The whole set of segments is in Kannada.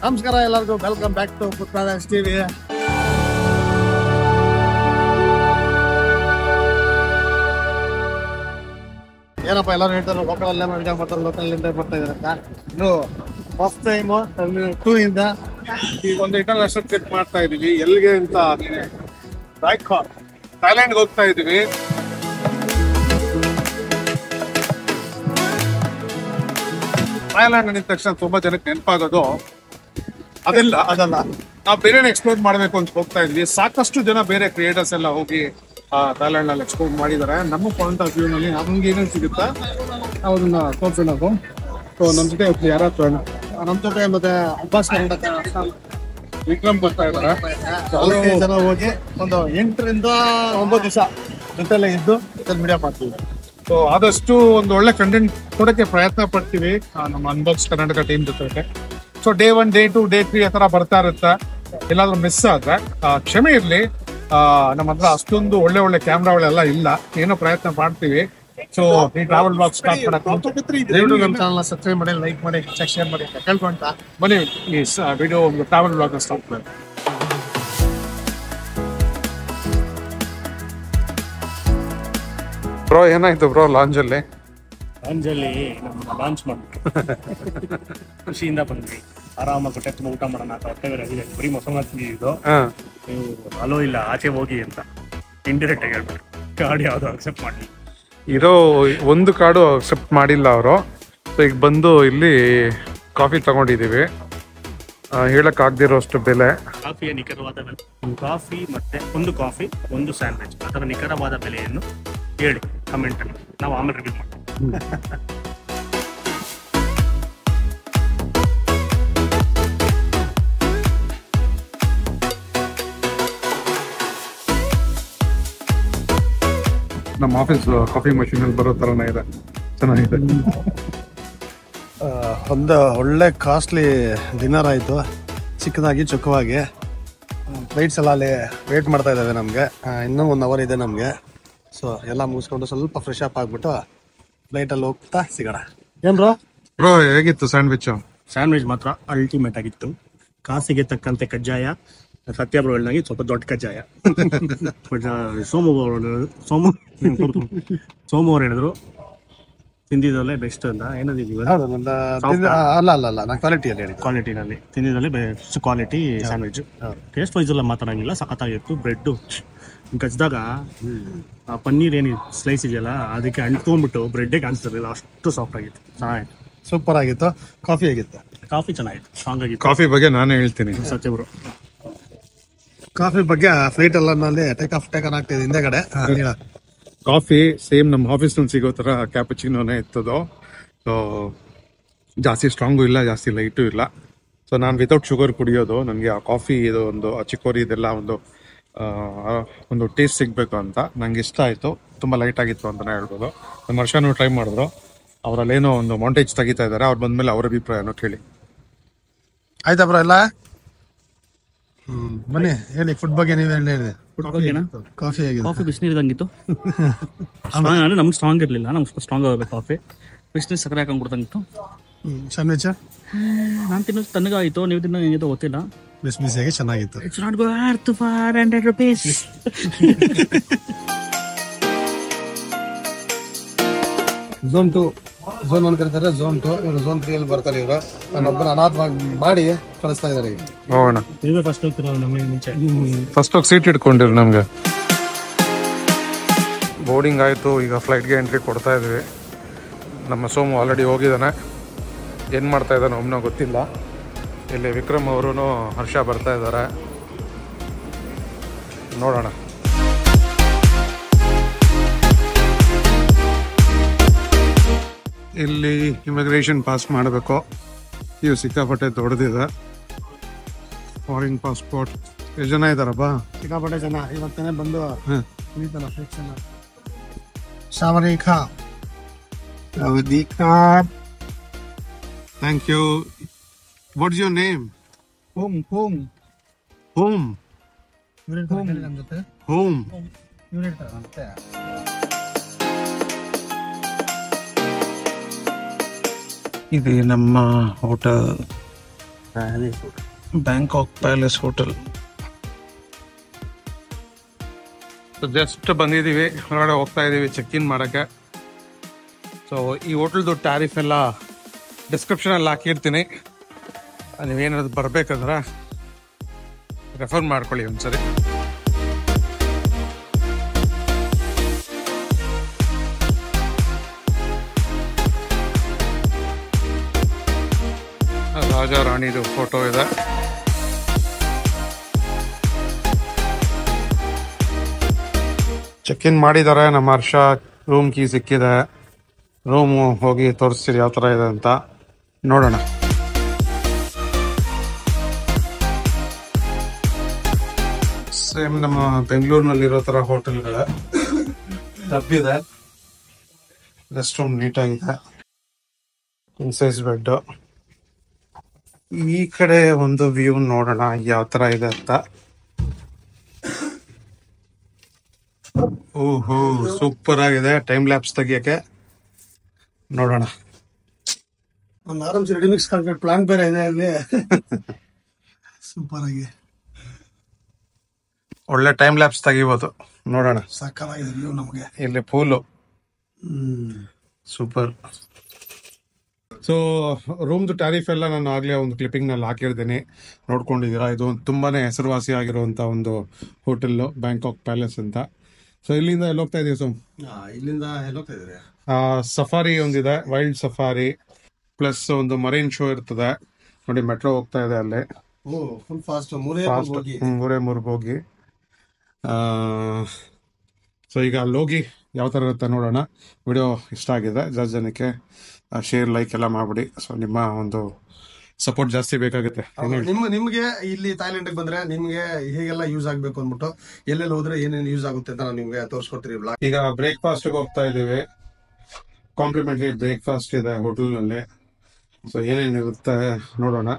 ನಮಸ್ಕಾರ ಎಲ್ಲರಿಗೂ, welcome back to Putraj TV. ಏನಪ್ಪ ಎಲ್ಲರೂ ಹೇಳ್ತಾರೆ ಲೋಕಲ್ ಅಲ್ಲೇ ಮಾಡ್ತಾರೆ, ಲೋಕಲ್ ಬರ್ತಾ ಇದಾರೆ ಅಂತ. ಇನ್ನು ಫಸ್ಟ್ ಟೈಮ್ 2 ಇಂದ ಈಗ ಒಂದು ಇಂಟರ್ನ್ಯಾಷನಲ್ ಟ್ರಿಪ್ ಮಾಡ್ತಾ ಇದೀವಿ. ಎಲ್ಲಿಗೆ ಅಂತ ಬ್ಯಾಂಕಾಕ್, ಥೈಲ್ಯಾಂಡ್ಗೆ ಹೋಗ್ತಾ ಇದೀವಿ. ಥೈಲ್ಯಾಂಡ್ ಅಂದಿದ ತಕ್ಷಣ ತುಂಬಾ ಜನಕ್ಕೆ ನೆನಪಾಗೋದು ಅದಲ್ಲ ನಾವು ಬೇರೆ ಎಕ್ಸ್ಪ್ಲೋರ್ ಮಾಡ್ಬೇಕು ಅಂತ ಹೋಗ್ತಾ ಇದ್ವಿ. ಸಾಕಷ್ಟು ಜನ ಬೇರೆ ಕ್ರಿಯೇಟರ್ಸ್ ಎಲ್ಲ ಹೋಗಿ ಥೈಲ್ಯಾಂಡ್ ಅಲ್ಲಿ ಎಕ್ಸ್ಪ್ಲೋರ್ ಮಾಡಿದ್ದಾರೆ. ನಮ್ಮ ಪಾಯಿಂಟ್ ಆಫ್ ವ್ಯೂ ನಲ್ಲಿ ನಮ್ಗೆ ಏನೇನು ಸಿಗುತ್ತಾ ಅದನ್ನ ತೋರಿಸಿ ನಾವು. ಸೊ ನಮ್ಮ ಜೊತೆ ಯಾರಾದ್ರು ನಮ್ಮ ಜೊತೆ ಮತ್ತೆ ಅಬ್ಬಾಸ್ ವಿಕ್ರಮ್ ಬರ್ತಾ ಇದ್ದಾರೆ. ಜನ ಹೋಗಿ ಒಂದು 8 ರಿಂದ 9 ದಿವಸ ಜೊತೆಲ್ಲ ಇದ್ದು ಮೀಡಿಯಾ ಮಾಡ್ತೀವಿ. ಸೊ ಆದಷ್ಟು ಒಂದು ಒಳ್ಳೆ ಕಂಟೆಂಟ್ ಕೊಡೋಕ್ಕೆ ಪ್ರಯತ್ನ ಪಡ್ತೀವಿ ನಮ್ಮ ಅನ್ಬಾಕ್ಸ್ ಕರ್ನಾಟಕ ಟೀಮ್ ಜೊತೆ. ಸೊ ಡೇ 1, ಡೇ 2, ಡೇ 3 ಆ ಥರ ಬರ್ತಾ ಇರುತ್ತೆ. ಎಲ್ಲಾದ್ರೂ ಮಿಸ್ ಆದ್ರೆ ಕ್ಷಮೆ ಇರಲಿ. ನಮ್ಮ ಹತ್ರ ಅಷ್ಟೊಂದು ಒಳ್ಳೆ ಕ್ಯಾಮ್ರಾಗಳೆಲ್ಲ ಇಲ್ಲ, ಏನೋ ಪ್ರಯತ್ನ ಮಾಡ್ತೀವಿ. ಸೊ ಈ ಟ್ರಾವೆಲ್ ಬ್ಲಾಗ್ ಸ್ಟಾರ್ಟ್ ಮಾಡಕ್ಕೆ ನಮ್ಮ ಚಾನಲ್ ಸಬ್ಸ್ಕ್ರೈಬ್ ಮಾಡಿ, ಲೈಕ್ ಮಾಡಿ, ಶೇರ್ ಮಾಡಿ ಕೇಳ್ಕೊಂತ ಬನ್ನಿ ಈ ವಿಡಿಯೋ ಒಂದು ಟ್ರಾವೆಲ್ ಬ್ಲಾಗ್ ಸ್ಟಾರ್ಟ್ ಮಾಡಿ. ಬ್ರೋ ಏನಾಯ್ತು ಬ್ರೋ ಲಾಂಜಲ್ಲಿ ಲಾಂಚ್ ಮಾಡ್ಬಿಟ್ಟು ಖುಷಿಯಿಂದ ಬಂದ್ವಿ. ಆರಾಮಾಗಿ ಹೊಟ್ಟೆ ತುಂಬ ಊಟ ಮಾಡೋಣ ಅಂತ ಹೊಟ್ಟೆ ಬೇರೆ ಆಗಿದೆ. ಬರೀ ಮೊಸರು ತಿಂದಿದ್ದು, ನೀವು ಅಲೋ ಇಲ್ಲ ಆಚೆ ಹೋಗಿ ಅಂತ ಇಂಡೈರೆಕ್ಟ್ ಆಗಿ ಹೇಳ್ಬಿಟ್ಟು ಕಾರ್ಡ್ ಯಾವುದು ಅಕ್ಸೆಪ್ಟ್ ಮಾಡಿ ಇರೋ ಒಂದು ಕಾರ್ಡು ಅಕ್ಸೆಪ್ಟ್ ಮಾಡಿಲ್ಲ ಅವರು. ಸೊ ಈಗ ಬಂದು ಇಲ್ಲಿ ಕಾಫಿ ತಗೊಂಡಿದ್ದೀವಿ. ಹೇಳಕ್ಕಾಗದಿರೋ ಅಷ್ಟು ಬೆಲೆ. ಕಾಫಿಯ ನಿಖರವಾದ ಬೆಲೆ, ಕಾಫಿ ಮತ್ತೆ ಒಂದು ಕಾಫಿ ಒಂದು ಸ್ಯಾಂಡ್ವಿಚ್, ಅದರ ನಿಖರವಾದ ಬೆಲೆಯನ್ನು ಹೇಳಿ ಕಮೆಂಟ್ ಅಲ್ಲಿ, ನಾವು ಆಮೇಲೆ ರಿವ್ಯೂ ಮಾಡ್ತೀವಿ. ನಮ್ಮ ಆಫೀಸ್ ಕಾಫಿ ಮಷೀನ್ ಅಲ್ಲಿ ಬರೋ ತರನೇ ಇದೆ, ಚೆನ್ನಾಗಿದೆ. ಒಂದು ಒಳ್ಳೆ ಕಾಸ್ಟ್ಲಿ ಡಿನ್ನರ್ ಆಯಿತು, ಚಿಕ್ಕದಾಗಿ ಚೊಕ್ಕವಾಗಿ. ಫ್ಲೈಟ್ಸ್ ಎಲ್ಲ ಅಲ್ಲಿ ವೇಟ್ ಮಾಡ್ತಾ ಇದ್ದಾವೆ ನಮಗೆ. ಇನ್ನೂ 1 ಅವರ್ ಇದೆ ನಮಗೆ. ಸೊ ಎಲ್ಲ ಮುಗಿಸ್ಕೊಂಡು ಸ್ವಲ್ಪ ಫ್ರೆಶ್ ಅಪ್ ಆಗ್ಬಿಟ್ಟು ಫ್ಲೈಟಲ್ಲಿ ಹೋಗ್ತಾ ಸಿಗೋಣ. ಏನ್ ಬ್ರೋ ಹೇಗಿತ್ತು ಸ್ಯಾಂಡ್ವಿಚ್? ಸ್ಯಾಂಡ್ವಿಚ್ ಮಾತ್ರ ಅಲ್ಟಿಮೇಟ್ ಆಗಿತ್ತು. ಕಾಸಿಗೆ ತಕ್ಕಂತೆ ಕಜ್ಜಾಯ. ಸತ್ಯ ಬ್ರೋ ಹೇಳಿದಾಗಿ ಸ್ವಲ್ಪ ದೊಡ್ಡ ಕಜ್ಜಾಯ. ಸೋಮವಾರ ಹೇಳಿದ್ರು ತಿಂದಿದ್ದಲ್ಲೇ ಬೆಸ್ಟ್ ಅಂತ. ಕ್ವಾಲಿಟಿನಲ್ಲಿ ತಿಂದಿದ್ದಲ್ಲೇ best quality sandwich. Taste wise ಎಲ್ಲ ಮಾತಾಡಂಗಿಲ್ಲ, ಸಖತ್ತಾಗಿತ್ತು. ಬ್ರೆಡ್ ಕಚ್ಚಿದಾಗ ಆ ಪನ್ನೀರ್ ಏನು ಸ್ಲೈಸ್ ಇದೆಯಲ್ಲ ಅದಕ್ಕೆ ಅಂಟ್ಕೊಂಡ್ಬಿಟ್ಟು ಬ್ರೆಡ್ಗೆ ಕಾಣಿಸ್ತಿರಲಿಲ್ಲ, ಅಷ್ಟು ಸಾಫ್ಟ್ ಆಗಿತ್ತು. ಚೆನ್ನಾಗಿತ್ತು, ಸೂಪರ್ ಆಗಿತ್ತು. ಕಾಫಿ ಆಗಿತ್ತು, ಕಾಫಿ ಚೆನ್ನಾಗಿತ್ತು, ಸ್ಟ್ರಾಂಗ್ ಆಗಿತ್ತು. ಕಾಫಿ ಬಗ್ಗೆ ನಾನೇ ಹೇಳ್ತೀನಿ. ಸತ್ಯ ಬ್ರೋ ಕಾಫಿ ಬಗ್ಗೆ ಫ್ಲೈಟ್ ಅಲ್ಲಿ ಟೇಕ್ ಆನ್ ಆಗ್ತಿದೆ ಹಿಂದೆಗಡೆ. ಕಾಫಿ ಸೇಮ್ ನಮ್ಮ ಆಫೀಸ್ ನಲ್ಲಿ ಸಿಗೋ ತರ ಕ್ಯಾಪಚಿನೋನೇ ಇತ್ತದು. ಸೊ ಜಾಸ್ತಿ ಸ್ಟ್ರಾಂಗು ಇಲ್ಲ, ಜಾಸ್ತಿ ಲೈಟು ಇಲ್ಲ. ಸೊ ನಾನು ವಿತೌಟ್ ಶುಗರ್ ಕುಡಿಯೋದು. ನನಗೆ ಆ ಕಾಫಿ ಇದು ಒಂದು ಚಿಕ್ಕೋರಿ ಇದೆಲ್ಲ ಒಂದು ಟೇಸ್ಟ್ ಸಿಗಬೇಕು ಅಂತ ನಂಗೆ ಇಷ್ಟ ಆಯಿತು. ತುಂಬ ಲೈಟ್ ಆಗಿತ್ತು ಅಂತಲೇ ಹೇಳ್ಬೋದು. ನಮ್ಮ ವರ್ಷನೂ ಟ್ರೈ ಮಾಡಿದ್ರು. ಅವರಲ್ಲೇನೋ ಒಂದು ಮಾಂಟೇಜ್ ತೆಗಿತಾ ಇದ್ದಾರೆ. ಅವ್ರು ಬಂದಮೇಲೆ ಅವ್ರ ಅಭಿಪ್ರಾಯನೋ ಕೇಳಿ. ಆಯ್ತಾ ಬ್ರೋ ಎಲ್ಲ? ಬನ್ನಿ ಹೇಳಿ, ಫುಡ್ ಬಗ್ಗೆ ನೀವೇ ಹೇಳಿದೆ. ಕಾಫಿ ಆಗಿದೆ, ಕಾಫಿ ಬಿಸಿನೀರಿದಂಗಿತ್ತು. ನಮ್ಗೆ ಸ್ಟ್ರಾಂಗ್ ಇರಲಿಲ್ಲ, ನಮ್ಗೆ ಸ್ಟ್ರಾಂಗ್ ಆಗಬೇಕು ಕಾಫಿ. ಬಿಸಿನೀರು ಸಕ್ಕರೆ ಹಾಕೊಂಡು ಕೊಡ್ತಂಗಿತ್ತು. ಸ್ಯಾಂಡ್ವಿಚ್ ನಾನು ತಿನ್ನೋದು ತಣ್ಣಗಾಯಿತು, ನೀವು ತಿನ್ನೋ ಏನಿತ್ತು ಗೊತ್ತಿಲ್ಲ. ಬಿಸಿಯಾಗಿ ಚೆನ್ನಾಗಿತ್ತು. It's not worth 400 rupees. Zone 2, zone 1 ಕರೀತಾರೆ, ಝೋನ್ 2. ಇವರು ಝೋನ್ 3 ಅಲ್ಲಿ ಬರ್ತಾರೆ. ಇವರು ನಾನೊಬ್ಬನ ಅನಾಥವಾಗಿ ಮಾಡಿ ಕಳಿಸ್ತಾ ಇದ್ದಾರೆ. ಈಗ ಹೋಗೋಣ. ಫಸ್ಟ್ ಹೋಗ್ತಿರೋ ನಮಗೆ ಮುಂಚೆ ಫಸ್ಟ್ ಹೋಗಿ ಸೀಟ್ ಇಟ್ಕೊಂಡಿರು. ನಮ್ಗೆ ಬೋರ್ಡಿಂಗ್ ಆಯಿತು. ಈಗ ಫ್ಲೈಟ್ಗೆ ಎಂಟ್ರಿ ಕೊಡ್ತಾ ಇದ್ವಿ. ನಮ್ಮ ಸೋಮು ಆಲ್ರೆಡಿ ಹೋಗಿದ್ದಾನೆ. ಏನು ಮಾಡ್ತಾ ಇದ್ದಾನೆ ಒಮ್ಮೆ ಗೊತ್ತಿಲ್ಲ. ಇಲ್ಲಿ ವಿಕ್ರಮ್ ಅವರು ಹರ್ಷ ಬರ್ತಾ ಇದ್ದಾರೆ, ನೋಡೋಣ. ಇಲ್ಲಿ ಇಮಿಗ್ರೇಷನ್ ಪಾಸ್ ಮಾಡಬೇಕು. ಇವು ಸಿಕ್ಕಾಪಟ್ಟೆ ದೊಡ್ಡದಿದೆ. Foreign passport. ಎಷ್ಟು ಜನ ಇದ್ದಾರಪ್ಪ? ಸಿಕ್ಕಾಪಟ್ಟೆ ಜನ. ಇವತ್ತೇ ಬಂದು ಸಾವರಿಕಾ thank you. What's your name? Home home home. ಇದು ನಮ್ಮ hotel. Bangkok Palace hotel. Just ಬಂದಿದ್ದೀವಿ, ಹೊರಗಡೆ ಹೋಗ್ತಾ ಇದ್ದೀವಿ ಚೆಕ್ ಇನ್ ಮಾಡೋಕ್ಕೆ. ಸೊ ಈ ಹೋಟೆಲ್ದು ಟ್ಯಾರಿಫ್ ಎಲ್ಲ ಡಿಸ್ಕ್ರಿಪ್ಷನಲ್ಲಿ ಹಾಕಿರ್ತೀನಿ, ನೀವೇನಾದ್ರು ಬರಬೇಕಂದ್ರೆ ರೆಫರ್ ಮಾಡ್ಕೊಳ್ಳಿ ಒಂದ್ಸರಿ. ರಾಜಾ ರಾಣಿದು ಫೋಟೋ ಇದೆ. ಚೆಕ್ ಇನ್ ಮಾಡಿದ್ದಾರೆ. ನಮ್ಮ ಹರ್ಷ ರೂಮ್ ಕೀ ಸಿಕ್ಕಿದೆ. ರೂಮು ಹೋಗಿ ತೋರಿಸ್ತೀರಿ ಯಾವ ಥರ ಇದೆ ಅಂತ ನೋಡೋಣ. ಸೇಮ್ ನಮ್ಮ ಬೆಂಗಳೂರಿನಲ್ಲಿರೋ ಥರ ಹೋಟೆಲ್ಗಳ ಡಬ್ಬಿದೆ. ರೆಸ್ಟ್ ರೂಮ್ ನೀಟಾಗಿದೆ. ಇನ್ಸೈಸ್ ಬೆಡ್. ಈ ಕಡೆ ಒಂದು ವ್ಯೂ ನೋಡೋಣ ಯಾವ ತರ ಇದೆ ಅಂತ. ಓಹೋ ಸೂಪರ್ ಆಗಿದೆ. ಟೈಮ್ ಲ್ಯಾಪ್ಸ್ ತೆಗಿಯಕ್ಕೆ ನೋಡೋಣ. ಒಂದು ಆರಾಮ್ಸಿ ರೆಡಿಮಿಕ್ಸ್ ಕಾಂಕ್ರೀಟ್ ಪ್ಲಾಂಟ್ ಬೇರೆ ಇದೆ ಅಲ್ಲಿ. ಸೂಪರ್ ಆಗಿ ಒಳ್ಳೆ ಟೈಮ್ ಲ್ಯಾಪ್ಸ್ ತೆಗಿಬೋದು. ನೋಡೋಣ. ಸಾಕಾಗಿದೆ ವ್ಯೂ ನಮಗೆ. ಇಲ್ಲಿ ಪೂಲು ಸೂಪರ್. ಸೊ ರೂಮ್ದು ಟ್ಯಾರಿಫ್ ಎಲ್ಲ ನಾನು ಆಗಲೇ ಒಂದು ಕ್ಲಿಪ್ಪಿಂಗ್ನಲ್ಲಿ ಹಾಕಿರ್ತೀನಿ, ನೋಡ್ಕೊಂಡಿದ್ದೀರಾ. ಇದು ತುಂಬಾನೇ ಹೆಸರುವಾಸಿ ಆಗಿರುವಂಥ ಒಂದು ಹೋಟೆಲ್ಲು, ಬ್ಯಾಂಕಾಕ್ ಪ್ಯಾಲೇಸ್ ಅಂತ. ಸೊ ಇಲ್ಲಿಂದ ಎಲ್ಲಿ ಹೋಗ್ತಾ ಇದೀವಿ? ಸೊ ಇಲ್ಲಿಂದ ಎಲ್ಲಿ ಹೋಗ್ತಾ ಇದ್ದೀರಿ? ಸಫಾರಿ ಒಂದಿದೆ, ವೈಲ್ಡ್ ಸಫಾರಿ ಪ್ಲಸ್ ಒಂದು ಮರೈನ್ ಶೋ ಇರ್ತದೆ ನೋಡಿ. ಮೆಟ್ರೋ ಹೋಗ್ತಾ ಇದೆ ಅಲ್ಲಿ. ಫುಲ್ ಫಾಸ್ಟ್ ಮೂರೇ ಮೂರ್ಗೆ ಹೋಗಿ. ಸೊ ಈಗ ಅಲ್ಲಿ ಹೋಗಿ ಯಾವ ಥರ ಇರುತ್ತೆ ನೋಡೋಣ. ವಿಡಿಯೋ ಇಷ್ಟ ಆಗಿದೆ ಜಾಸ್ತಿ ಜನಕ್ಕೆ ಶೇರ್ ಲೈಕ್ ಎಲ್ಲ ಮಾಡ್ಬಿಡಿ. ಸೊ ನಿಮ್ಮ ಒಂದು ಸಪೋರ್ಟ್ ಜಾಸ್ತಿ ಬೇಕಾಗುತ್ತೆ. ನಿಮ್ಗೆ ಇಲ್ಲಿ ಥೈಲ್ಯಾಂಡ್ಗೆ ಬಂದ್ರೆ ನಿಮ್ಗೆ ಹೇಗೆಲ್ಲ ಯೂಸ್ ಆಗ್ಬೇಕು ಅಂದ್ಬಿಟ್ಟು ಎಲ್ಲೆಲ್ಲಿ ಹೋದ್ರೆ ಏನೇನು ಯೂಸ್ ಆಗುತ್ತೆ ಅಂತ ನಾನು ನಿಮ್ಗೆ ತೋರಿಸ್ಕೊಡ್ತೀರಿ. ಈಗ ಬ್ರೇಕ್ಫಾಸ್ಟ್ ಹೋಗ್ತಾ ಇದೀವಿ. ಕಾಂಪ್ಲಿಮೆಂಟರಿ ಬ್ರೇಕ್ಫಾಸ್ಟ್ ಇದೆ ಹೋಟೆಲ್ನಲ್ಲಿ. ಸೊ ಏನೇನಿರುತ್ತೆ ನೋಡೋಣ.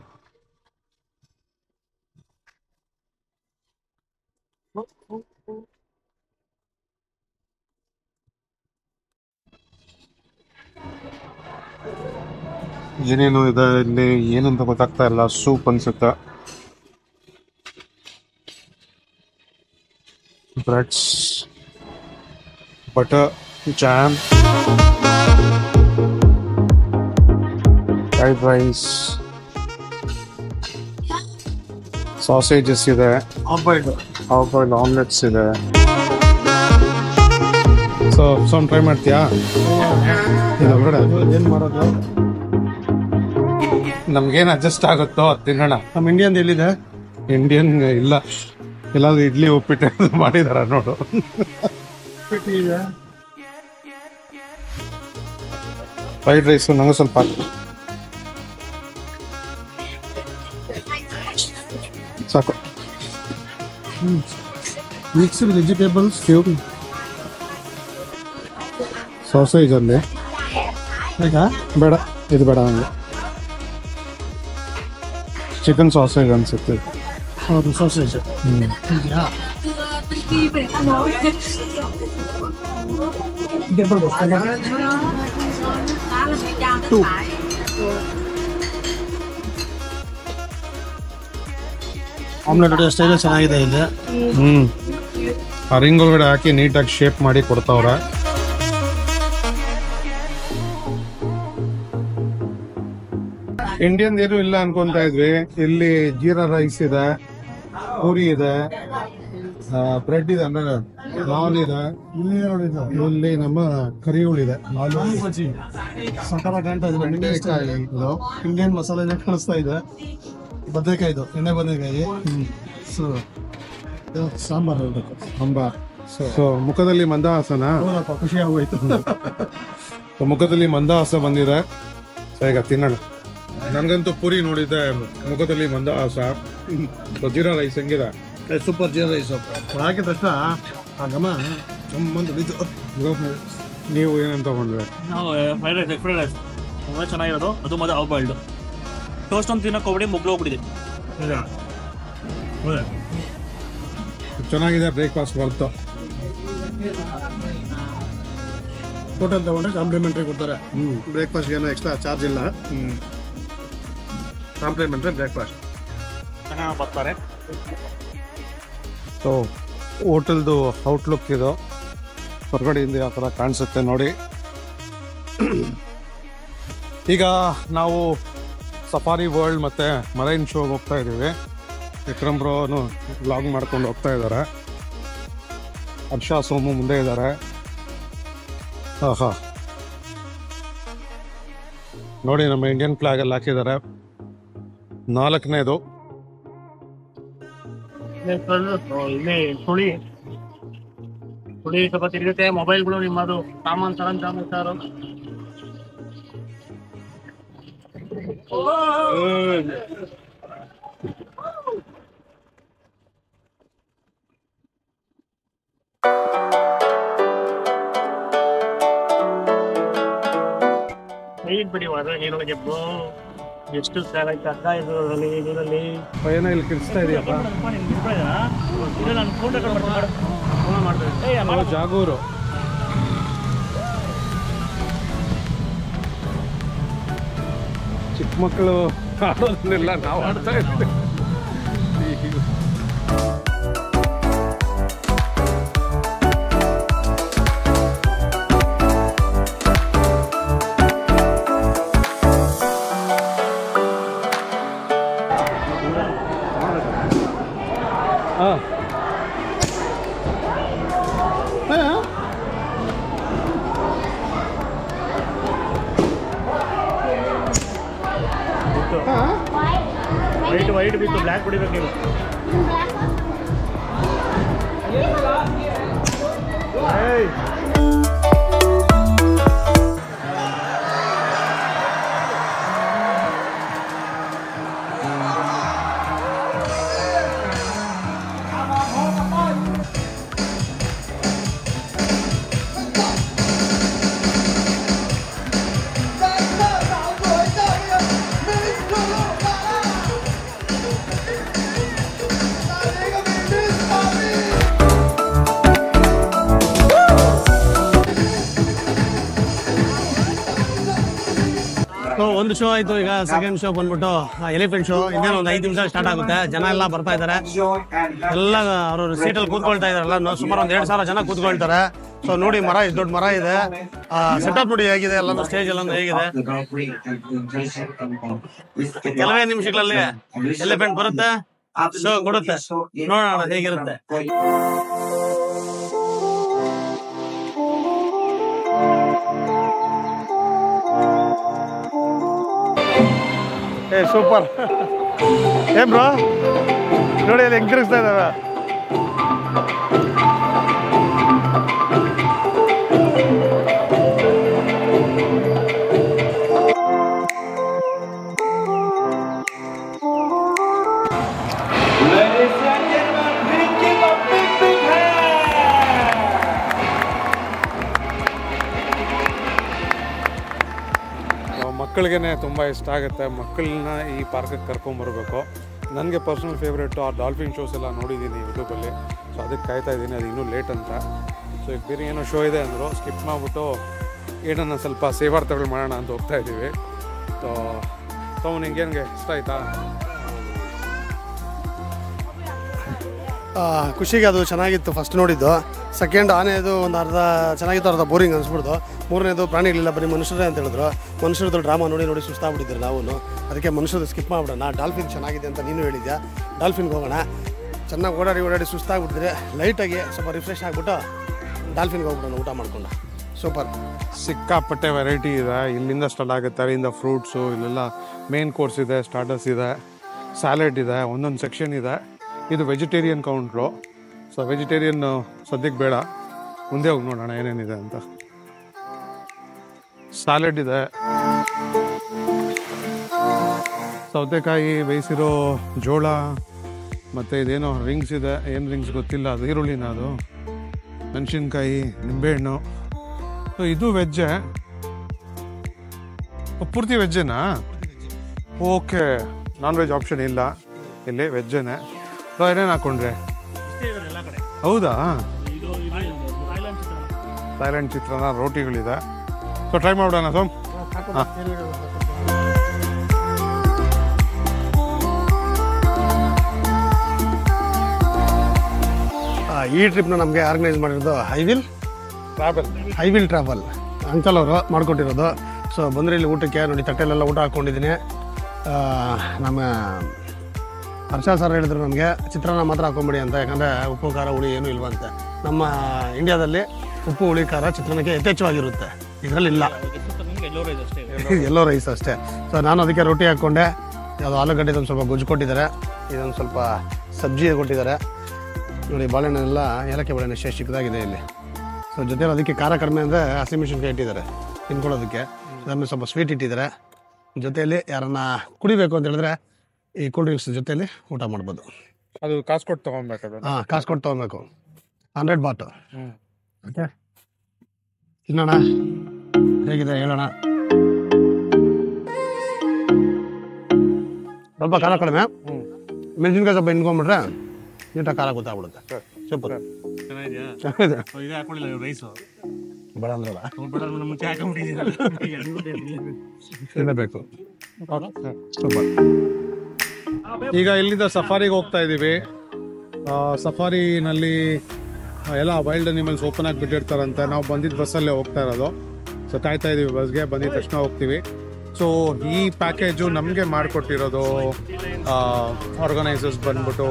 ಏನೇನು ಇದೆ ಇಲ್ಲಿ ಏನಂತ ಗೊತ್ತಾಗ್ತಾ ಇಲ್ಲ. ಸೂಪ್ ಅನ್ಸುತ್ತೆ, breads, butter, jam, fried rice, sausages ಇದೆ, ಹಾಫ್ ಬಾಯ್ಲ್ಡ್ ಆಮ್ಲೆಟ್ಸ್ ಇದೆ. ಸೊ ಸ್ವಲ್ಪ ಟ್ರೈ ಮಾಡ್ತೀಯಾ? ಏನ್ ಮಾಡೋದು? ನಮ್ಗೇನು ಅಡ್ಜಸ್ಟ್ ಆಗುತ್ತೋ ಅದು ತಿನ್ನೋಣ. ನಮ್ಮ ಇಂಡಿಯನ್ ಎಲ್ಲಿದೆ? ಇಂಡಿಯನ್ ಇಲ್ಲ, ಎಲ್ಲಾದ್ರೂ ಇಡ್ಲಿ ಉಪ್ಪಿಟ್ಟು ಮಾಡಿದಾರ ನೋಡು. ಫ್ರೈಡ್ ರೈಸ್ ನಂಗೆ ಸ್ವಲ್ಪ ಸಾಕು. ಮಿಕ್ಸ್ಡ್ ವೆಜಿಟೇಬಲ್ಸ್, ಸಾಸೇಜ್ ಅಲ್ಲಿ ಬೇಡ, ಇದು ಬೇಡ ನನಗೆ. ಚಿಕನ್ ಸಾಸೇಜ್ ಅನ್ಸುತ್ತೆ. ಹೌದು, ಸಾಸೇಜ್. ಆಮ್ಲೆಟ್ ಅಷ್ಟೇ ಚೆನ್ನಾಗಿದೆ ಇಲ್ಲಿ. ಆ ರಿಂಗ್ ಒಳಗಡೆ ಹಾಕಿ ನೀಟಾಗಿ ಶೇಪ್ ಮಾಡಿ ಕೊಡ್ತಾವ್ರ. ಇಂಡಿಯನ್ ಏನು ಇಲ್ಲ ಅನ್ಕೊಂತ ಇದ್ವಿ. ಇಲ್ಲಿ ಜೀರಾ ರೈಸ್ ಇದೆ, ಪೂರಿ ಇದೆ, ಬ್ರೆಡ್ ಇದೆ, ಅಂದ್ರೆ ನಾನ್ ಇದೆ. ಇಲ್ಲಿ ನಮ್ಮ ಕರಿಗಳಿದೆ, ಇಂಡಿಯನ್ ಮಸಾಲೆ ಕಾಣಿಸ್ತಾ ಇದೆ. ಬದನೆಕಾಯಿ, ಎಣ್ಣೆ ಬದನೆಕಾಯಿ, ಸಾಂಬಾರ್ ಹೇಳ್ಬೇಕು. ಸಾಂಬಾರ್. ಸೊ ಮುಖದಲ್ಲಿ ಮಂದಹಾಸನ. ಖುಷಿ ಆಗೋಯ್ತು. ಮುಖದಲ್ಲಿ ಮಂದಹಾಸ ಬಂದಿದೆ. ಸೊ ಈಗ ತಿನ್ನೋಣ. ನನ್ಗಂತೂ ಪೂರಿ ನೋಡಿದ್ದೆ ಮುಖದಲ್ಲಿ ಮಂದಹಾಸ. ಜೀರಾ ರೈಸ್ ಹೆಂಗಿದೆ? ಸೂಪರ್ ಜೀರಾ ರೈಸ್ ಹಾಕಿದ ತಕ್ಷಣ ಆ ಘಮ ಹೊಡಿತು. ನೀವು ಏನೇನು ತಗೊಂಡ್ರೆ? ನಾವು ಫ್ರೈಡ್ ರೈಸ್ ತುಂಬ ಚೆನ್ನಾಗಿರೋದು. ಅದು ಮತ್ತೆ ಹಾಫ್ ಬಾಯ್ಲ್ಡ್ ಟೋಸ್ಟ್ ಒಂದು ತಿನ್ನೋಕೆ ಹೋಗ್ಬಿಡಿ, ಮುಗ್ಲು ಹೋಗ್ಬಿಟ್ಟಿದೆ. ಚೆನ್ನಾಗಿದೆ. ಬ್ರೇಕ್ಫಾಸ್ಟ್ ಬರ್ತು. ಹೋಟೆಲ್ ತಗೊಂಡ್ರೆ ಕಾಂಪ್ಲಿಮೆಂಟ್ರಿ ಕೊಡ್ತಾರೆ. ಬ್ರೇಕ್ಫಾಸ್ಟ್ ಏನೋ ಎಕ್ಸ್ಟ್ರಾ ಚಾರ್ಜ್ ಇಲ್ಲ. ಕಾಂಪ್ಲಿಮೆಂಟ್ರಿ ಬ್ರೇಕ್ಫಾಸ್ಟ್ ಚೆನ್ನಾಗಿ ಬರ್ತಾರೆ. ಸೊ ಹೋಟೆಲ್ದು ಔಟ್ಲುಕ್ ಇದು ಹೊರಗಡೆಯಿಂದ ಯಾವ ಥರ ಕಾಣಿಸುತ್ತೆ ನೋಡಿ. ಈಗ ನಾವು ಸಫಾರಿ ವರ್ಲ್ಡ್ ಮತ್ತು ಮರೈನ್ ಶೋಗೆ ಹೋಗ್ತಾ ಇದ್ದೀವಿ. ವಿಕ್ರಮ್ ಬ್ರೋನು ವ್ಲಾಗ್ ಮಾಡ್ಕೊಂಡು ಹೋಗ್ತಾ ಇದ್ದಾರೆ. ಹರ್ಷ ಸೋಮು ಮುಂದೆ ಇದ್ದಾರೆ. ನೋಡಿ ನಮ್ಮ ಇಂಡಿಯನ್ ಫ್ಲಾಗ್ ಅಲ್ಲಿ ಹಾಕಿದ್ದಾರೆ. 4ನೇದು ಇಲ್ಲಿ ಸುಳಿ ಸ್ವಲ್ಪ ತಿರುಗುತ್ತೆ. ಮೊಬೈಲ್ಗಳು ನಿಮ್ಮದು ಸಾಮಾನು ಸರಂಜಾಮು ಸಾರು. ಬಿಡಿ ನೀರೊಳಗೆ ಎಷ್ಟು ಚೆನ್ನಾಗಿ ಅರ್ಧ ಇದರಲ್ಲಿ ನೀರಲ್ಲಿ ಏನೋ ಇಲ್ಲಿ ಕಿರಿಸ್ತಾ ಇದೆಯಪ್ಪ. ಜಾಗೂರು ಚಿಕ್ಕ ಮಕ್ಕಳು ಆಡೋದನ್ನೆಲ್ಲ ನಾವು ಆಡ್ತಾ ಇದ್ದೀವಿ. ವೈಟ್ ಬಿತ್ತು ಬ್ಲ್ಯಾಕ್ ಕುಡಿಬೇಕು ನೀವು. ಒಂದು ಶೋ ಆಯ್ತು. ಈಗ ಸೆಕೆಂಡ್ ಶೋ ಬಂದ್ಬಿಟ್ಟು ಎಲಿಫೆಂಟ್ ಶೋ. ಇನ್ನೇನು ಒಂದು 5 ನಿಮಿಷ ಸ್ಟಾರ್ಟ್ ಆಗುತ್ತೆ. ಜನ ಎಲ್ಲ ಬರ್ತಾ ಇದ್ದಾರೆ. ಎಲ್ಲ ಅವರು ಸೀಟಲ್ಲಿ ಕೂತ್ಕೊಳ್ತಾ ಇದಾರಲ್ಲ. ಸುಮಾರು ಒಂದು 2,000 ಜನ ಕೂತ್ಕೊಳ್ತಾರೆ. ಸೊ ನೋಡಿ, ಮರ ಎಷ್ಟು ದೊಡ್ಡ ಮರ ಇದೆ. ಸೆಟಪ್ ನೋಡಿ ಹೇಗಿದೆ, ಎಲ್ಲ ಸ್ಟೇಜ್ ಎಲ್ಲ ಹೇಗಿದೆ. ಕೆಲವೇ ನಿಮಿಷಗಳಲ್ಲಿ ಎಲಿಫೆಂಟ್ ಬರುತ್ತೆ, ಶೋ ಕೊಡುತ್ತೆ. ನೋಡೋಣ ಹೇಗಿರುತ್ತೆ. ಸೂಪರ್. ಏನ್ ಬ್ರೋ ನೋಡಿ, ಅಲ್ಲಿ ಹೆಂಗ್ ತಿರುಗಿಸ್ತಾ ಇದ್ದಾವೆ. ಮಕ್ಕಳಿಗೆ ತುಂಬ ಇಷ್ಟ ಆಗುತ್ತೆ. ಮಕ್ಕಳನ್ನ ಈ ಪಾರ್ಕಿಗೆ ಕರ್ಕೊಂಬರ್ಬೇಕು. ನನಗೆ ಪರ್ಸನಲ್ ಫೇವ್ರೇಟು ಆ ಡಾಲ್ಫಿನ್ ಶೋಸ್ ಎಲ್ಲ ನೋಡಿದ್ದೀನಿ ಯೂಟ್ಯೂಬಲ್ಲಿ. ಸೊ ಅದಕ್ಕೆ ಕಾಯ್ತಾ ಇದ್ದೀನಿ, ಅದು ಇನ್ನೂ ಲೇಟ್ ಅಂತ. ಸೊ ಈಗ ಬೇರೆ ಏನೋ ಶೋ ಇದೆ ಅಂದರು, ಸ್ಕಿಪ್ ಮಾಡಿಬಿಟ್ಟು ಏನನ್ನ ಸ್ವಲ್ಪ ಸೇವಾರ್ಥಗಳು ಮಾಡೋಣ ಅಂತ ಹೋಗ್ತಾ ಇದ್ದೀವಿ. ಸೊ ನಿಂಗೇನಿಗೆ ಇಷ್ಟ ಆಯಿತಾ? ಖುಷಿಗೆ ಅದು ಚೆನ್ನಾಗಿತ್ತು ಫಸ್ಟ್ ನೋಡಿದ್ದು. ಸೆಕೆಂಡ್ ಆನೆದು ಒಂದು ಅರ್ಧ ಚೆನ್ನಾಗಿತ್ತು, ಅರ್ಧ ಬೋರಿಂಗ್ ಅನಿಸ್ಬಿಡ್ತು. 3ನೇದು ಪ್ರಾಣಿಗಳಿಲ್ಲ, ಬರೀ ಮನುಷ್ಯರೇ ಅಂತ ಹೇಳಿದ್ರು. ಮನುಷ್ಯರದ್ದು ಡ್ರಾಮಾ ನೋಡಿ ಸುಸ್ತಾಗ್ಬಿಟ್ಟಿದ್ರು ನಾವು. ಅದಕ್ಕೆ ಮನುಷ್ಯರದ್ದು ಸ್ಕಿಪ್ ಮಾಡಿಬಿಡೋಣ. ಡಾಲ್ಫಿನ್ ಚೆನ್ನಾಗಿದೆ ಅಂತ ನೀನು ಹೇಳಿದ್ಯಾ, ಡಾಲ್ಫಿನ್ಗೆ ಹೋಗೋಣ. ಚೆನ್ನಾಗಿ ಓಡಾಡಿ ಸುಸ್ತಾಗ್ಬಿಟ್ಟಿದ್ರೆ ಲೈಟಾಗಿ ಸ್ವಲ್ಪ ರಿಫ್ರೆಶ್ ಆಗಿಬಿಟ್ಟು ಡಾಲ್ಫಿನ್ಗೆ ಹೋಗ್ಬಿಡೋಣ ಊಟ ಮಾಡ್ಕೊಂಡು. ಸೂಪರ್. ಸಿಕ್ಕಾಪಟ್ಟೆ ವೆರೈಟಿ ಇದೆ. ಇಲ್ಲಿಂದ ಸ್ಟಾರ್ಟ್ ಆಗುತ್ತೆ, ಅಲ್ಲಿಂದ ಫ್ರೂಟ್ಸು, ಇಲ್ಲೆಲ್ಲ ಮೇನ್ ಕೋರ್ಸ್ ಇದೆ, ಸ್ಟಾರ್ಟರ್ಸ್ ಇದೆ, ಸ್ಯಾಲೆಡ್ ಇದೆ, ಒಂದೊಂದು ಸೆಕ್ಷನ್ ಇದೆ. ಇದು ವೆಜಿಟೇರಿಯನ್ ಕೌಂಟ್ರು. ಸೊ ವೆಜಿಟೇರಿಯನ್ ಸದ್ಯಕ್ಕೆ ಬೇಡ, ಮುಂದೆ ಹೋಗಿ ನೋಡೋಣ ಏನೇನಿದೆ ಅಂತ. ಸ್ಯಾಲೆಡ್ ಇದೆ, ಸೌತೆಕಾಯಿ, ಬೇಯಿಸಿರೋ ಜೋಳ, ಮತ್ತು ಇದೇನೋ ರಿಂಗ್ಸ್ ಇದೆ. ಏನು ರಿಂಗ್ಸ್ ಗೊತ್ತಿಲ್ಲ, ಅದು ಈರುಳ್ಳಿನ, ಅದು ಮೆಣಸಿನ್ಕಾಯಿ, ನಿಂಬೆಹಣ್ಣು. ಸೊ ಇದು ವೆಜ್ಜೆ, ಪೂರ್ತಿ ವೆಜ್ಜೇನಾ? ಓಕೆ, ನಾನ್ ವೆಜ್ ಆಪ್ಷನ್ ಇಲ್ಲ ಇಲ್ಲಿ, ವೆಜ್ಜೇನೆ. ಸೊ ಏನೇನು ಹಾಕೊಂಡ್ರೆ? ಹೌದಾ? ಥೈಲ್ಯಾಂಡ್ ಚಿತ್ರಾನ್ನ, ರೋಟಿಗಳಿದೆ. ಸೊ ಟ್ರೈ ಮಾಡೋಣ ಸೋಮ್. ಹಾಂ, ಈ ಟ್ರಿಪ್ನ ನಮಗೆ ಆರ್ಗನೈಸ್ ಮಾಡಿರೋದು ಐ ವಿಲ್ ಟ್ರಾವೆಲ್ ಅಂಕಲ್ ಅವರು ಮಾಡಿಕೊಟ್ಟಿರೋದು. ಸೊ ಬಂದರೆ ಇಲ್ಲಿ ಊಟಕ್ಕೆ ನೋಡಿ ತಟ್ಟೆಲೆಲ್ಲ ಊಟ ಹಾಕ್ಕೊಂಡಿದ್ದೀನಿ. ನಮ್ಮ ಹರ್ಷ ಸರ್ ಹೇಳಿದ್ರು ನನಗೆ ಚಿತ್ರಾನ್ನ ಮಾತ್ರ ಹಾಕೊಂಬಿಡಿ ಅಂತ, ಯಾಕಂದರೆ ಉಪ್ಪು ಖಾರ ಹುಳಿ ಏನೂ ಇಲ್ವಂತೆ. ನಮ್ಮ ಇಂಡಿಯಾದಲ್ಲಿ ಉಪ್ಪು ಹುಳಿ ಖಾರ ಚಿತ್ರಾನ್ನಕ್ಕೆ ಯಥೇಚ್ಛವಾಗಿರುತ್ತೆ, ಇದರಲ್ಲಿ ಇಲ್ಲ, ಎಲ್ಲೋ ರೈಸ್ ಅಷ್ಟೇ. ಸೊ ನಾನು ಅದಕ್ಕೆ ರೊಟ್ಟಿ ಹಾಕ್ಕೊಂಡೆ. ಅದು ಆಲೂಗಡ್ಡೆದೊಂದು ಸ್ವಲ್ಪ ಗೊಜ್ಜು ಕೊಟ್ಟಿದ್ದಾರೆ, ಇದೊಂದು ಸ್ವಲ್ಪ ಸಬ್ಜಿ ಕೊಟ್ಟಿದ್ದಾರೆ ನೋಡಿ. ಬಾಳೆಹಣ್ಣೆಲ್ಲ ಏಲಕ್ಕಿ ಬಾಳೆಹಣ್ಣು ಎಷ್ಟೇ ಚಿಕ್ಕದಾಗಿದೆ ಇಲ್ಲಿ. ಸೊ ಜೊತೆಲಿ ಅದಕ್ಕೆ ಖಾರ ಕಡಿಮೆ ಅಂದರೆ ಹಸಿಮೆಣಸಿನ್ಕಾಯಿ ಇಟ್ಟಿದ್ದಾರೆ ತಿನ್ಕೊಳ್ಳೋದಕ್ಕೆ. ಅದಾದ್ಮೇಲೆ ಸ್ವಲ್ಪ ಸ್ವೀಟ್ ಇಟ್ಟಿದ್ದಾರೆ. ಜೊತೆಯಲ್ಲಿ ಯಾರನ್ನ ಕುಡಿಬೇಕು ಅಂತ ಹೇಳಿದ್ರೆ ಈ ಕೂಲ್ ಡ್ರಿಂಕ್ಸ್ ಜೊತೆಯಲ್ಲಿ ಊಟ ಮಾಡ್ಬೋದು. ಅದು ಕಾಸು ಕೊಟ್ಟು ತೊಗೊಬೇಕು. ಹಾಂ, ಕಾಸು ಕೊಟ್ಟು ತೊಗೊಬೇಕು. 100 ಬಾಟ್. ಓಕೆ, ತಿನ್ನೋಣ, ಹೇಗಿದೆ ಹೇಳೋಣ. ಸ್ವಲ್ಪ ಖಾರ ಕಡಿಮೆ, ಮೆಣಸಿನ್ಕಾಯಿ ಸ್ವಲ್ಪ ಹಿಂಡ್ಕೊಂಡ್ಬಿಟ್ರೆ ನೀಟಾಗಿ ಖಾರ ಗೊತ್ತಾಗ್ಬಿಡುತ್ತೆ. ಸೂಪರ್, ಚೆನ್ನಾಗಿದೆ. ರೈಸು ಬೇಡ ಅಂದ್ರಲ್ಲ, ಮುಂಚೆ ತಿನ್ನಬೇಕು. ಸೂಪರ್. ಈಗ ಇಲ್ಲಿಂದ ಸಫಾರಿಗೆ ಹೋಗ್ತಾ ಇದ್ದೀವಿ. ಸಫಾರಿನಲ್ಲಿ ಎಲ್ಲ ವೈಲ್ಡ್ ಅನಿಮಲ್ಸ್ ಓಪನ್ ಆಗಿ ಬಿಟ್ಟಿರ್ತಾರಂತೆ. ನಾವು ಬಂದಿದ್ದ ಬಸ್ಸಲ್ಲೇ ಹೋಗ್ತಾ ಇರೋದು. ಸೊ ಕಾಯ್ತಾ ಇದ್ದೀವಿ ಬಸ್ಗೆ, ಬಂದಿದ ತಕ್ಷಣ ಹೋಗ್ತೀವಿ. ಸೊ ಈ ಪ್ಯಾಕೇಜು ನಮಗೆ ಮಾಡಿಕೊಟ್ಟಿರೋದು ಆರ್ಗನೈಸರ್ಸ್ ಬಂದ್ಬಿಟ್ಟು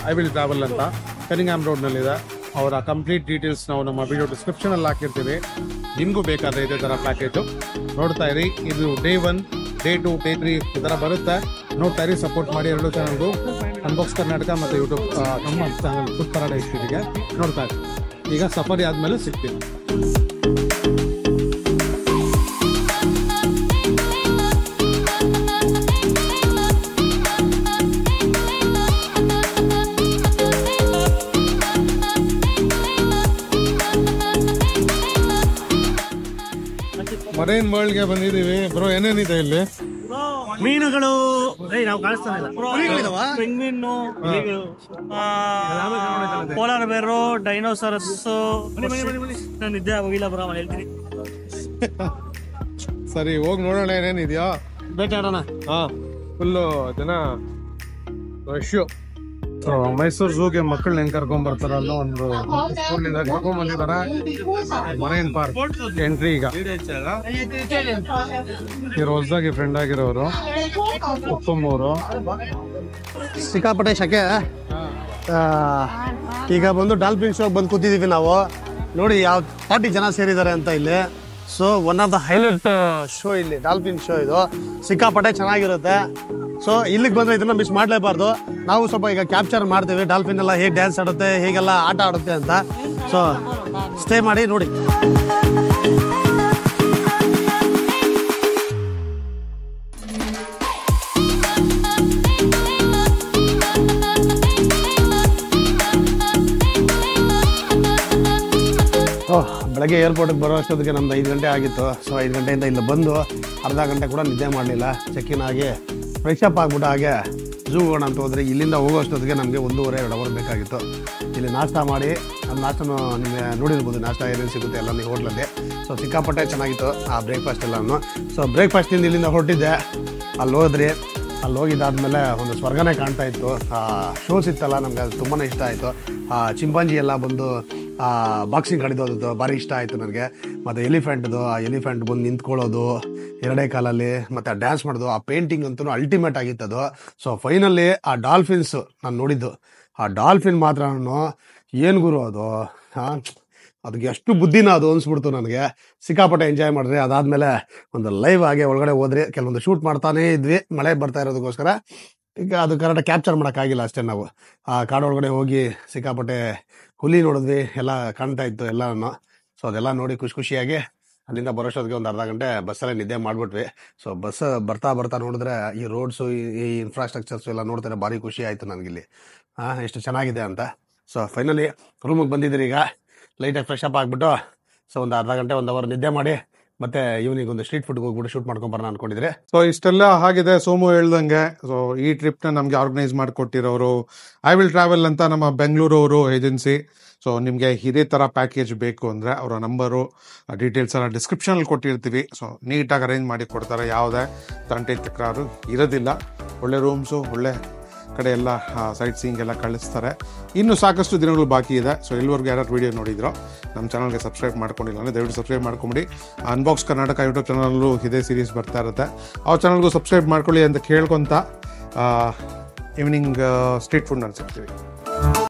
ಐ ವಿಲ್ ಟ್ರಾವೆಲ್ ಅಂತ ಕನಿಂಗ್ಹ್ಯಾಮ್ ರೋಡ್ನಲ್ಲಿದೆ. ಅವರ ಕಂಪ್ಲೀಟ್ ಡೀಟೇಲ್ಸ್ ನಾವು ನಮ್ಮ ವಿಡಿಯೋ ಡಿಸ್ಕ್ರಿಪ್ಷನಲ್ಲಿ ಹಾಕಿರ್ತೀವಿ. ನಿಮಗೂ ಬೇಕಾದರೆ ಇದೇ ಥರ ಪ್ಯಾಕೇಜು ನೋಡ್ತಾ ಇರಿ. ಇದು ಡೇ 1, ಡೇ 2, ಡೇ 3 ಈ ಥರ ಬರುತ್ತೆ. ನೋಡ್ತಾ ಇರಿ, ಸಪೋರ್ಟ್ ಮಾಡಿ. 2 ಚಾನಲ್ಗೂ ಅನ್ಬಾಕ್ಸ್ ಕರ್ನಾಟಕ ಮತ್ತು ಯೂಟ್ಯೂಬ್ ನಮ್ಮ ಚಾನಲ್ ಫುಡ್ ಪ್ಯಾರಡೈಸ್ ಇದಕ್ಕೆ ನೋಡ್ತಾ ಇರಿ. ಈಗ ಸಫಾರಿ ಆದಮೇಲೆ ಸಿಗ್ತೀವಿ. ಮರೈನ್ ವರ್ಲ್ಡ್ಗೆ ಬಂದಿದ್ದೀವಿ ಬ್ರೋ. ಏನೇನಿದೆ ಇಲ್ಲಿ? ಮೀನುಗಳು ನಾವು ಕಾಣಿಸ್ತಾನಿಲ್ಲ. ಪೆಂಗ್ವಿನ್ನು, ಪೋಲಾರ್ ಬೇರು, ಡೈನೋಸರಸ್. ನಾನು ನಿದ್ದೆ ಹೋಗಿಲ್ಲ ಬ್ರೋ, ಹೇಳ್ತೀನಿ. ಸರಿ, ಹೋಗಿ ನೋಡೋಣ ಏನೇನಿದೆಯಾ. ಬೇಟಾಡೋಣ. ಫುಲ್ಲು ಜನ ರಶ್ಯು. ಮೈಸೂರು ಝೂಗೆ ಮಕ್ಕಳನ್ನ ಹೆಂಗ್ ಕರ್ಕೊಂಡ್ ಬರ್ತಾರಲ್ಲ, ಒಂದು ಸ್ಕೂಲಿಂದ ಕರ್ಕೊಂಡ್ ಬಂದಿದ್ದಾರೆ. Marine park entry. ಈಗ ಇವ್ರು ಹೊಸದಾಗಿ ಫ್ರೆಂಡ್ ಆಗಿರೋರು ಉತ್ತಮವರು. ಸಿಕ್ಕಾಪಟ್ಟೆ ಶಕೆ. ಈಗ ಬಂದು ಡಾಲ್ಫಿನ್ ಶೋ ಬಂದು ಕೂತಿದ್ದೀವಿ ನಾವು. ನೋಡಿ ಯಾವ 40 ಜನ ಸೇರಿದ್ದಾರೆ ಅಂತ ಇಲ್ಲಿ. So one of the highlight show ಇಲ್ಲಿ ಡಾಲ್ಫಿನ್ ಶೋ. ಇದು ಸಿಕ್ಕಾಪಟ್ಟೆ ಚೆನ್ನಾಗಿರುತ್ತೆ. ಸೊ ಇಲ್ಲಿಗೆ ಬಂದರೆ ಇದನ್ನ ಮಿಸ್ ಮಾಡಲೇಬಾರ್ದು. ನಾವು ಸ್ವಲ್ಪ ಈಗ ಕ್ಯಾಪ್ಚರ್ ಮಾಡ್ತೀವಿ ಡಾಲ್ಫಿನ್ ಎಲ್ಲ ಹೇಗೆ ಡ್ಯಾನ್ಸ್ ಆಡುತ್ತೆ, ಹೇಗೆಲ್ಲ ಆಟ ಆಡುತ್ತೆ ಅಂತ. ಸೊ ಸ್ಟೇ ಮಾಡಿ ನೋಡಿ. ಬೆಳಗ್ಗೆ ಏರ್ಪೋರ್ಟಿಗೆ ಬರೋ ಅಷ್ಟೊತ್ತಿಗೆ ನಮ್ದು 5 ಗಂಟೆ ಆಗಿತ್ತು. ಸೊ 5 ಗಂಟೆಯಿಂದ ಇಲ್ಲಿ ಬಂದು ಅರ್ಧ ಗಂಟೆ ಕೂಡ ನಿದ್ದೆ ಮಾಡಲಿಲ್ಲ. ಚೆಕ್ಕಿನ್ ಆಗಿ ಫ್ರೆಶ್ ಅಪ್ ಆಗ್ಬಿಟ್ಟು ಹಾಗೆ ಝೂ ಹೋಗೋಣ ಅಂತ ಹೋದರೆ ಇಲ್ಲಿಂದ ಹೋಗೋ ಅಷ್ಟೊತ್ತಿಗೆ ನಮಗೆ 1.5-2 ಅವರ್ ಬೇಕಾಗಿತ್ತು. ಇಲ್ಲಿ ನಾಷ್ಟ ಮಾಡಿ, ನಮ್ಮ ನಾಷ್ಟನೂ ನಿಮಗೆ ನೋಡಿರ್ಬೋದು, ನಾಷ್ಟ ಏನೇನು ಸಿಗುತ್ತೆ ಎಲ್ಲ ನೀವು ಹೋಟ್ಲಲ್ಲಿ. ಸೊ ಸಿಕ್ಕಾಪಟ್ಟೆ ಚೆನ್ನಾಗಿತ್ತು ಆ ಬ್ರೇಕ್ಫಾಸ್ಟ್ ಎಲ್ಲನೂ. ಸೊ ಬ್ರೇಕ್ಫಾಸ್ಟಿಂದ ಇಲ್ಲಿಂದ ಹೊರಟಿದ್ದೆ. ಅಲ್ಲಿ ಹೋಗಿದ್ದಾದ್ಮೇಲೆ ಒಂದು ಸ್ವರ್ಗನೇ ಕಾಣ್ತಾ ಇತ್ತು. ಆ ಶೋಸ್ ಇತ್ತಲ್ಲ, ನಮಗೆ ಅದು ತುಂಬಾ ಇಷ್ಟ ಆಯಿತು. ಆ ಚಿಂಪಾಂಜಿ ಎಲ್ಲ ಬಂದು ಬಾಕ್ಸಿಂಗ್ ಆಡಿದ್ದು ಭಾರಿ ಇಷ್ಟ ಆಯಿತು ನನಗೆ. ಮತ್ತು ಎಲಿಫೆಂಟ್ ಬಂದು ನಿಂತ್ಕೊಳ್ಳೋದು 2 ಕಾಲಲ್ಲಿ, ಮತ್ತು ಡ್ಯಾನ್ಸ್ ಮಾಡೋದು, ಆ ಪೇಂಟಿಂಗ್ ಅಂತೂ ಅಲ್ಟಿಮೇಟ್ ಆಗಿತ್ತು ಅದು. ಸೊ ಫೈನಲಿ ಆ ಡಾಲ್ಫಿನ್ಸ್ ನಾನು ನೋಡಿದ್ದು, ಆ ಡಾಲ್ಫಿನ್ ಮಾತ್ರ ನಾನು ಏನು ಗುರು ಅದು, ಅದಕ್ಕೆ ಎಷ್ಟು ಬುದ್ಧಿನ ಅದು ಅನಿಸ್ಬಿಡ್ತು ನನಗೆ. ಸಿಕ್ಕಾಪಟ್ಟೆ ಎಂಜಾಯ್ ಮಾಡಿದ್ರಿ. ಅದಾದಮೇಲೆ ಒಂದು ಲೈವ್ ಆಗಿ ಒಳಗಡೆ ಹೋದ್ರಿ. ಕೆಲವೊಂದು ಶೂಟ್ ಮಾಡ್ತಾನೇ ಇದ್ವಿ, ಮಳೆ ಬರ್ತಾ ಇರೋದಕ್ಕೋಸ್ಕರ. ಈಗ ಅದು ಕರೆಕ್ಟಾಗಿ ಕ್ಯಾಪ್ಚರ್ ಮಾಡೋಕ್ಕಾಗಿಲ್ಲ ಅಷ್ಟೇ. ನಾವು ಆ ಕಾಡೊಳಗಡೆ ಹೋಗಿ ಸಿಕ್ಕಾಪಟ್ಟೆ ಹುಲಿ ನೋಡಿದ್ವಿ, ಎಲ್ಲ ಕಾಣ್ತಾ ಇತ್ತು ಎಲ್ಲನೂ. ಸೊ ಅದೆಲ್ಲ ನೋಡಿ ಖುಷಿಯಾಗಿ ಅಲ್ಲಿಂದ ಬರೋಷ್ಟೊತ್ತಿಗೆ ಒಂದು ಅರ್ಧ ಗಂಟೆ ಬಸ್ಸಲ್ಲೇ ನಿದ್ದೆ ಮಾಡಿಬಿಟ್ವಿ. ಸೊ ಬಸ್ ಬರ್ತಾ ನೋಡಿದ್ರೆ ಈ ರೋಡ್ಸು, ಈ ಇನ್ಫ್ರಾಸ್ಟ್ರಕ್ಚರ್ಸು ಎಲ್ಲ ನೋಡ್ತಾರೆ, ಭಾರಿ ಖುಷಿ ಆಯಿತು ನನಗಿಲ್ಲಿ ಎಷ್ಟು ಚೆನ್ನಾಗಿದೆ ಅಂತ. ಸೊ ಫೈನಲಿ ರೂಮಿಗೆ ಬಂದಿದ್ದೀರಿ. ಈಗ ಲೈಟಾಗಿ ಫ್ರೆಶ್ ಅಪ್ ಆಗಿಬಿಟ್ಟು ಸೊ ಒಂದು ಅರ್ಧ ಗಂಟೆ 1 ಅವರ್ ನಿದ್ದೆ ಮಾಡಿ ಮತ್ತೆ ಈವ್ನಿಂಗ್ ಒಂದು ಸ್ಟ್ರೀಟ್ ಫುಡ್ಗೆ ಹೋಗ್ಬಿಟ್ಟು ಶೂಟ್ ಮಾಡ್ಕೊಂಬರೋಣ ಅನ್ಕೊಂಡಿದ್ರೆ. ಸೊ ಇಷ್ಟೆಲ್ಲ ಆಗಿದೆ ಸೋಮು ಹೇಳ್ದಂಗೆ. ಸೊ ಈ ಟ್ರಿಪ್ನ ನಮಗೆ ಆರ್ಗನೈಸ್ ಮಾಡಿಕೊಟ್ಟಿರೋರು ಐ ವಿಲ್ ಟ್ರಾವೆಲ್ ಅಂತ ನಮ್ಮ ಬೆಂಗಳೂರು ಅವರು ಏಜೆನ್ಸಿ. ಸೊ ನಿಮಗೆ ಇದೇ ಥರ ಪ್ಯಾಕೇಜ್ ಬೇಕು ಅಂದರೆ ಅವರ ನಂಬರು ಡೀಟೇಲ್ಸ್ ಎಲ್ಲ ಡಿಸ್ಕ್ರಿಪ್ಷನಲ್ಲಿ ಕೊಟ್ಟಿರ್ತೀವಿ. ಸೊ ನೀಟಾಗಿ ಅರೇಂಜ್ ಮಾಡಿ ಕೊಡ್ತಾರೆ, ಯಾವುದೇ ತಂಟೆ ತಕರಾರು ಇರೋದಿಲ್ಲ. ಒಳ್ಳೆ ರೂಮ್ಸು, ಒಳ್ಳೆ ಕಡೆ ಎಲ್ಲ ಸೈಟ್ ಸೀಯಿಂಗ್ ಎಲ್ಲ ಕಳಿಸ್ತಾರೆ. ಇನ್ನೂ ಸಾಕಷ್ಟು ದಿನಗಳು ಬಾಕಿ ಇದೆ. ಸೊ ಎಲ್ಲಿವರೆಗೂ ಯಾರು ವೀಡಿಯೋ ನೋಡಿದ್ರೋ ನಮ್ಮ ಚಾನಲ್ಗೆ ಸಬ್ಸ್ಕ್ರೈಬ್ ಮಾಡ್ಕೊಂಡಿಲ್ಲ ಅಂದರೆ ದಯವಿಟ್ಟು ಸಬ್ಸ್ಕ್ರೈಬ್ ಮಾಡ್ಕೊಂಬಿಡಿ. ಅನ್ಬಾಕ್ಸ್ ಕರ್ನಾಟಕ ಯೂಟ್ಯೂಬ್ ಚಾನಲ್ಲೂ ಇದೇ ಸೀರೀಸ್ ಬರ್ತಾ ಇರುತ್ತೆ. ಆ ಚಾನಲ್ಗೂ ಸಬ್ಸ್ಕ್ರೈಬ್ ಮಾಡ್ಕೊಳ್ಳಿ ಅಂತ ಕೇಳ್ಕೊತ ಈವ್ನಿಂಗ್ ಸ್ಟ್ರೀಟ್ ಫುಡ್ ನಡೆಸಿರ್ತೀವಿ.